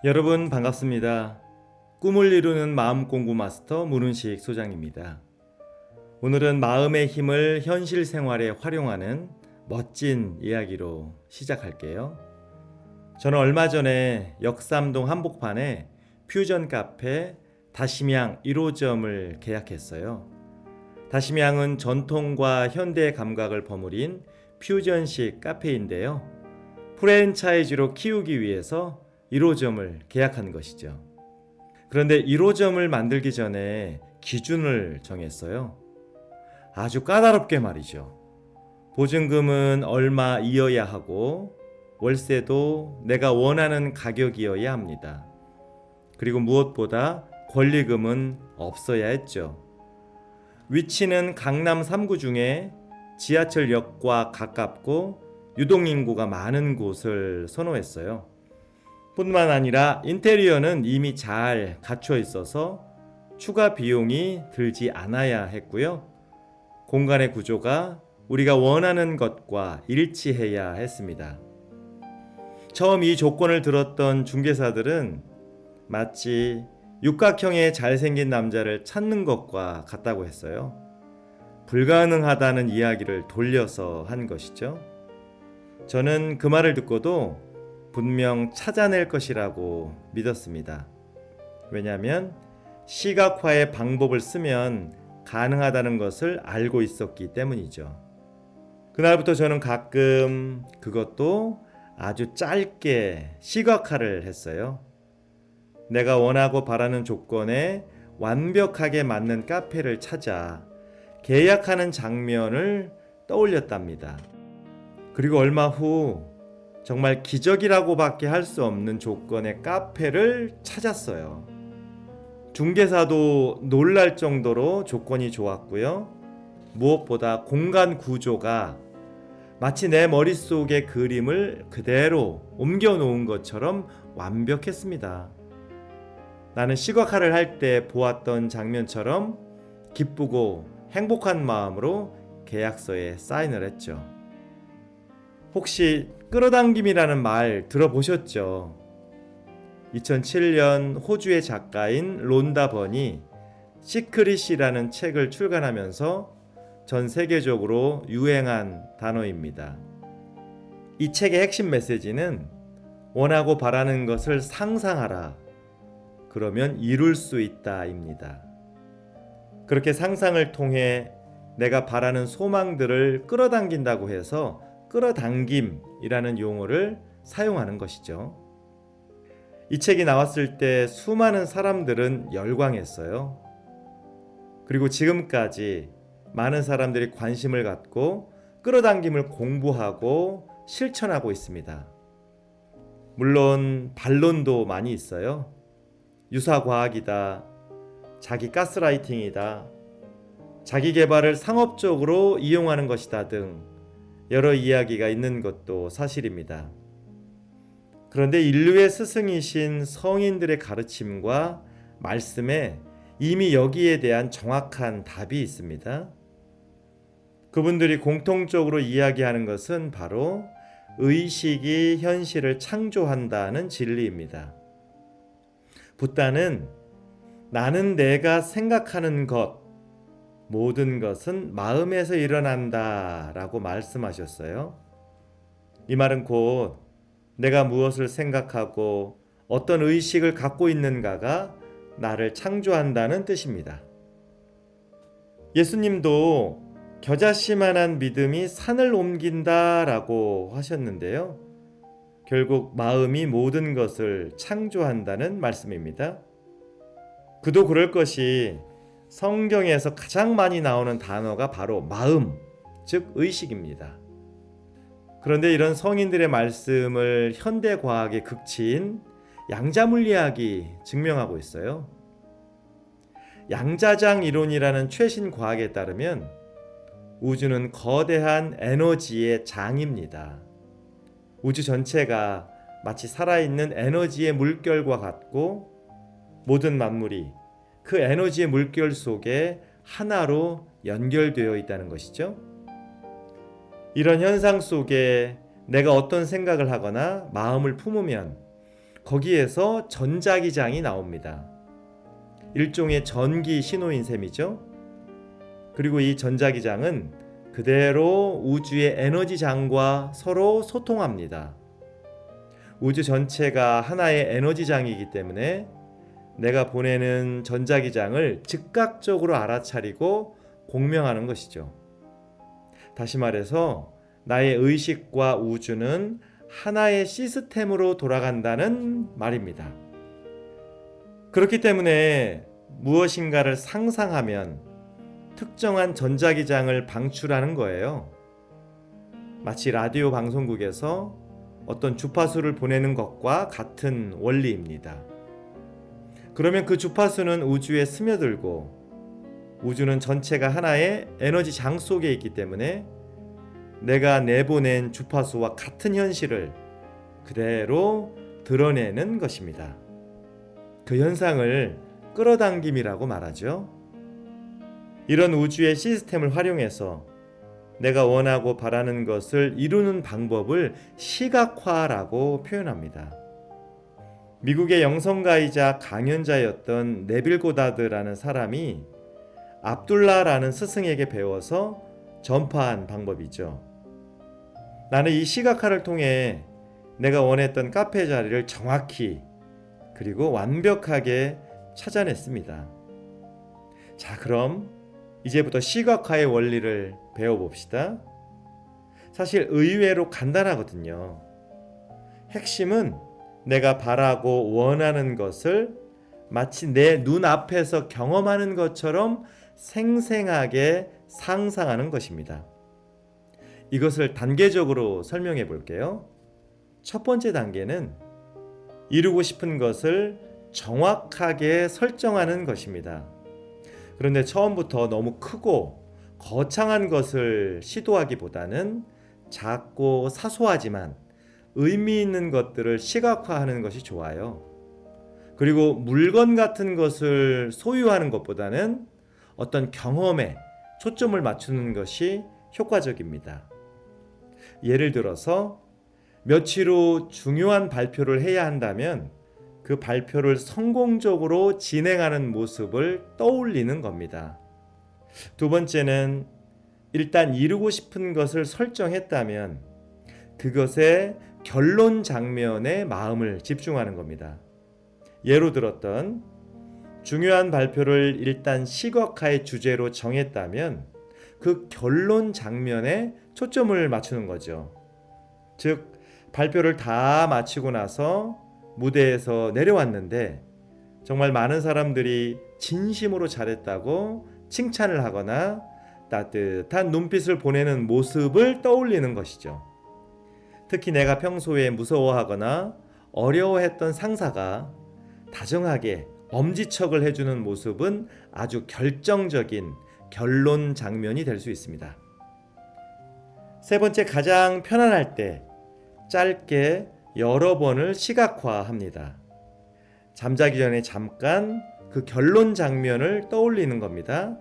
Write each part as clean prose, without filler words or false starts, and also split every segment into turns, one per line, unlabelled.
여러분 반갑습니다. 꿈을 이루는 마음 공부 마스터 문훈식 소장입니다. 오늘은 마음의 힘을 현실 생활에 활용하는 멋진 이야기로 시작할게요. 저는 얼마 전에 역삼동 한복판에 퓨전 카페 다심양 1호점을 계약했어요. 다심양은 전통과 현대의 감각을 버무린 퓨전식 카페인데요. 프랜차이즈로 키우기 위해서 1호점을 계약한 것이죠. 그런데 1호점을 만들기 전에 기준을 정했어요. 아주 까다롭게 말이죠. 보증금은 얼마 이어야 하고 월세도 내가 원하는 가격이어야 합니다. 그리고 무엇보다 권리금은 없어야 했죠. 위치는 강남 3구 중에 지하철역과 가깝고 유동인구가 많은 곳을 선호했어요. 뿐만 아니라 인테리어는 이미 잘 갖춰 있어서 추가 비용이 들지 않아야 했고요. 공간의 구조가 우리가 원하는 것과 일치해야 했습니다. 처음 이 조건을 들었던 중개사들은 마치 육각형의 잘생긴 남자를 찾는 것과 같다고 했어요. 불가능하다는 이야기를 돌려서 한 것이죠. 저는 그 말을 듣고도 분명 찾아낼 것이라고 믿었습니다. 왜냐하면 시각화의 방법을 쓰면 가능하다는 것을 알고 있었기 때문이죠. 그날부터 저는 가끔 그것도 아주 짧게 시각화를 했어요. 내가 원하고 바라는 조건에 완벽하게 맞는 카페를 찾아 계약하는 장면을 떠올렸답니다. 그리고 얼마 후 정말 기적이라고밖에 할 수 없는 조건의 카페를 찾았어요. 중개사도 놀랄 정도로 조건이 좋았고요. 무엇보다 공간 구조가 마치 내 머릿속의 그림을 그대로 옮겨 놓은 것처럼 완벽했습니다. 나는 시각화를 할 때 보았던 장면처럼 기쁘고 행복한 마음으로 계약서에 사인을 했죠. 혹시 끌어당김이라는 말 들어보셨죠? 2007년 호주의 작가인 론다 번이 시크릿이라는 책을 출간하면서 전 세계적으로 유행한 단어입니다. 이 책의 핵심 메시지는 원하고 바라는 것을 상상하라. 그러면 이룰 수 있다입니다. 그렇게 상상을 통해 내가 바라는 소망들을 끌어당긴다고 해서 끌어당김이라는 용어를 사용하는 것이죠. 이 책이 나왔을 때 수많은 사람들은 열광했어요. 그리고 지금까지 많은 사람들이 관심을 갖고 끌어당김을 공부하고 실천하고 있습니다. 물론 반론도 많이 있어요. 유사과학이다, 자기 가스라이팅이다, 자기 개발을 상업적으로 이용하는 것이다 등 여러 이야기가 있는 것도 사실입니다. 그런데 인류의 스승이신 성인들의 가르침과 말씀에 이미 여기에 대한 정확한 답이 있습니다. 그분들이 공통적으로 이야기하는 것은 바로 의식이 현실을 창조한다는 진리입니다. 붓다는 나는 내가 생각하는 것, 모든 것은 마음에서 일어난다 라고 말씀하셨어요. 이 말은 곧 내가 무엇을 생각하고 어떤 의식을 갖고 있는가가 나를 창조한다는 뜻입니다. 예수님도 겨자씨만한 믿음이 산을 옮긴다 라고 하셨는데요. 결국 마음이 모든 것을 창조한다는 말씀입니다. 그도 그럴 것이 성경에서 가장 많이 나오는 단어가 바로 마음, 즉 의식입니다. 그런데 이런 성인들의 말씀을 현대과학의 극치인 양자물리학이 증명하고 있어요. 양자장 이론이라는 최신 과학에 따르면 우주는 거대한 에너지의 장입니다. 우주 전체가 마치 살아있는 에너지의 물결과 같고 모든 만물이 그 에너지의 물결 속에 하나로 연결되어 있다는 것이죠. 이런 현상 속에 내가 어떤 생각을 하거나 마음을 품으면 거기에서 전자기장이 나옵니다. 일종의 전기 신호인 셈이죠. 그리고 이 전자기장은 그대로 우주의 에너지장과 서로 소통합니다. 우주 전체가 하나의 에너지장이기 때문에 내가 보내는 전자기장을 즉각적으로 알아차리고 공명하는 것이죠. 다시 말해서 나의 의식과 우주는 하나의 시스템으로 돌아간다는 말입니다. 그렇기 때문에 무엇인가를 상상하면 특정한 전자기장을 방출하는 거예요. 마치 라디오 방송국에서 어떤 주파수를 보내는 것과 같은 원리입니다. 그러면 그 주파수는 우주에 스며들고 우주는 전체가 하나의 에너지 장 속에 있기 때문에 내가 내보낸 주파수와 같은 현실을 그대로 드러내는 것입니다. 그 현상을 끌어당김이라고 말하죠. 이런 우주의 시스템을 활용해서 내가 원하고 바라는 것을 이루는 방법을 시각화라고 표현합니다. 미국의 영성가이자 강연자였던 네빌 고다드라는 사람이 압둘라라는 스승에게 배워서 전파한 방법이죠. 나는 이 시각화를 통해 내가 원했던 카페 자리를 정확히 그리고 완벽하게 찾아냈습니다. 자, 그럼 이제부터 시각화의 원리를 배워봅시다. 사실 의외로 간단하거든요. 핵심은 내가 바라고 원하는 것을 마치 내 눈앞에서 경험하는 것처럼 생생하게 상상하는 것입니다. 이것을 단계적으로 설명해 볼게요. 첫 번째 단계는 이루고 싶은 것을 정확하게 설정하는 것입니다. 그런데 처음부터 너무 크고 거창한 것을 시도하기보다는 작고 사소하지만 의미 있는 것들을 시각화하는 것이 좋아요. 그리고 물건 같은 것을 소유하는 것보다는 어떤 경험에 초점을 맞추는 것이 효과적입니다. 예를 들어서 며칠 후 중요한 발표를 해야 한다면 그 발표를 성공적으로 진행하는 모습을 떠올리는 겁니다. 두 번째는 일단 이루고 싶은 것을 설정했다면 그것의 결론 장면에 마음을 집중하는 겁니다. 예로 들었던 중요한 발표를 일단 시각화의 주제로 정했다면 그 결론 장면에 초점을 맞추는 거죠. 즉, 발표를 다 마치고 나서 무대에서 내려왔는데 정말 많은 사람들이 진심으로 잘했다고 칭찬을 하거나 따뜻한 눈빛을 보내는 모습을 떠올리는 것이죠. 특히 내가 평소에 무서워하거나 어려워했던 상사가 다정하게 엄지척을 해주는 모습은 아주 결정적인 결론 장면이 될 수 있습니다. 세 번째, 가장 편안할 때 짧게 여러 번을 시각화합니다. 잠자기 전에 잠깐 그 결론 장면을 떠올리는 겁니다.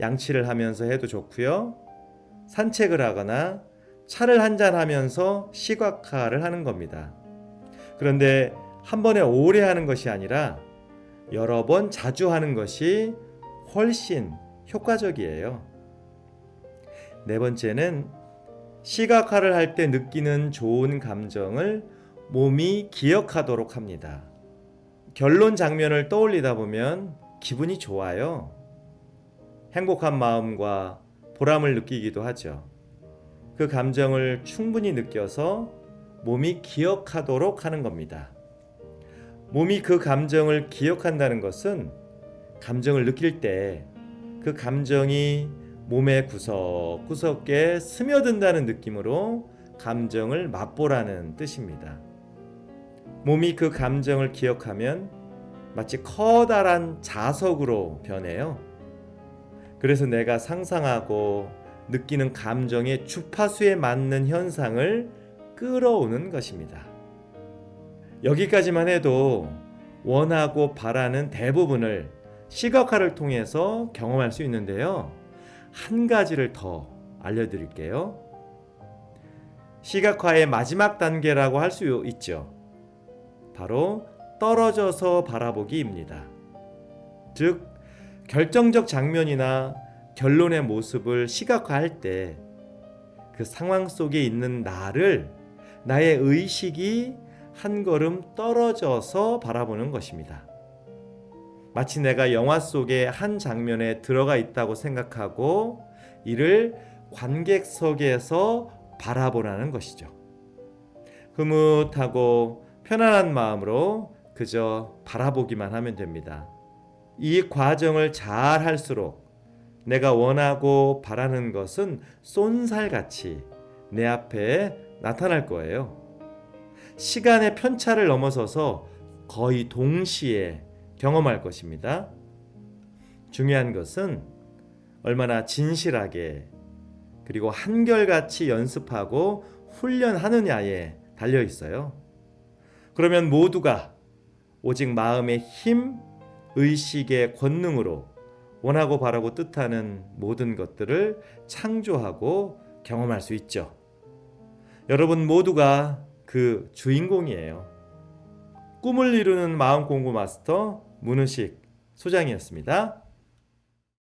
양치를 하면서 해도 좋고요. 산책을 하거나 차를 한잔하면서 시각화를 하는 겁니다. 그런데 한 번에 오래 하는 것이 아니라 여러 번 자주 하는 것이 훨씬 효과적이에요. 네 번째는 시각화를 할 때 느끼는 좋은 감정을 몸이 기억하도록 합니다. 결론 장면을 떠올리다 보면 기분이 좋아요. 행복한 마음과 보람을 느끼기도 하죠. 그 감정을 충분히 느껴서 몸이 기억하도록 하는 겁니다. 몸이 그 감정을 기억한다는 것은 감정을 느낄 때 그 감정이 몸의 구석구석에 스며든다는 느낌으로 감정을 맛보라는 뜻입니다. 몸이 그 감정을 기억하면 마치 커다란 자석으로 변해요. 그래서 내가 상상하고 느끼는 감정의 주파수에 맞는 현상을 끌어오는 것입니다. 여기까지만 해도 원하고 바라는 대부분을 시각화를 통해서 경험할 수 있는데요. 한 가지를 더 알려드릴게요. 시각화의 마지막 단계라고 할 수 있죠. 바로 떨어져서 바라보기입니다. 즉, 결정적 장면이나 결론의 모습을 시각화할 때 그 상황 속에 있는 나를, 나의 의식이 한 걸음 떨어져서 바라보는 것입니다. 마치 내가 영화 속의 한 장면에 들어가 있다고 생각하고 이를 관객석에서 바라보라는 것이죠. 흐뭇하고 편안한 마음으로 그저 바라보기만 하면 됩니다. 이 과정을 잘 할수록 내가 원하고 바라는 것은 쏜살같이 내 앞에 나타날 거예요. 시간의 편차를 넘어서서 거의 동시에 경험할 것입니다. 중요한 것은 얼마나 진실하게 그리고 한결같이 연습하고 훈련하느냐에 달려 있어요. 그러면 모두가 오직 마음의 힘, 의식의 권능으로 원하고 바라고 뜻하는 모든 것들을 창조하고 경험할 수 있죠. 여러분 모두가 그 주인공이에요. 꿈을 이루는 마음공부 마스터 문우식 소장이었습니다.